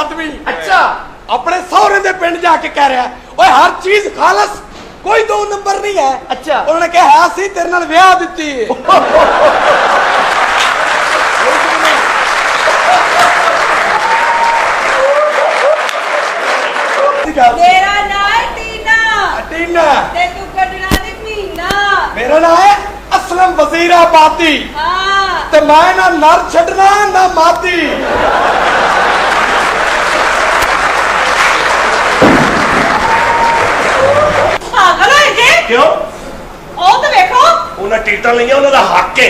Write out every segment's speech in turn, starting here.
आदमी अच्छा अपने सौरे दे पिंड जाके कह रहा ओए हर चीज खालस कोई 2 नंबर नहीं है। अच्छा उन्होंने कहा है सी तेरे नाल ब्याह दित्ती है। मेरा नाम है टीना टीना ते तू कटना दी मीना। मेरा नाम है असलम वजीराबादी हाँ ते मैं ना नर छड़ना ना मादी। पागल हो गए क्यों ओ तो देखो उन्हें टिकटा लिया उन्होंने हक है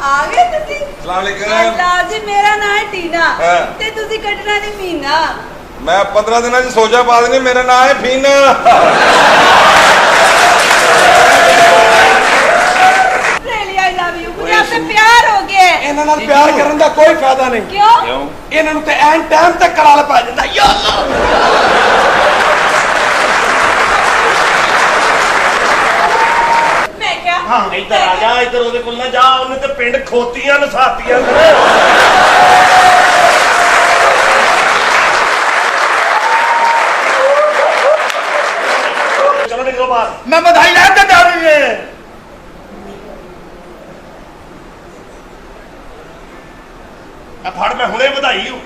आ गए तुसी। अस्सलाम वालेकुम। सरदार जी मेरा नाम है टीना हाँ। ते तुसी कटना दी मीना। मैं 15 दिन सोचा पा देनी मेरा नाम है फीना। रियली आई लव यू मुझे आपसे प्यार हो गया है। इन्हां नाल प्यार करन दा कोई फायदा नहीं। क्यों इन्हां नूं ते एन टाइम तक कराल पा जांदा। या अल्लाह मैं क्या हाँ इधर आ जा इधर ਉਹਦੇ ਕੋਲ ਨਾ ਜਾ ਉਹਨੇ ਤੇ ਪਿੰਡ ਖੋਤੀਆਂ ਨਸਾਤੀਆਂ चलो निकलो बाहर मैं बधाई लेके जा रही है। फड़ मैं हुणे बधाई हूं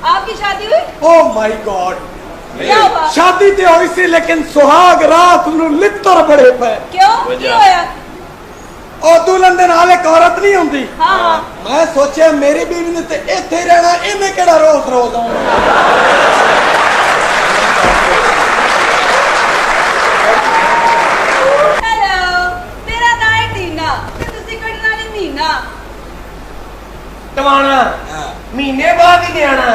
आपकी शादी हुई ओ माय गॉड क्या हुआ शादी ते हुई सी लेकिन सुहाग रात नूं लित्तर बड़े पे। क्यों क्यों होया ओ दुल्हन दे नाल एक औरत नहीं हुंदी। हाँ हाँ मैं सोचा मेरी बीवी ने ते इत्थे रहना इन्हें केड़ा रोज रोज आउणा। हेलो मेरा नाम है टीना ते तुसी कटना दी मीना। टवाना महीने बाद ही आना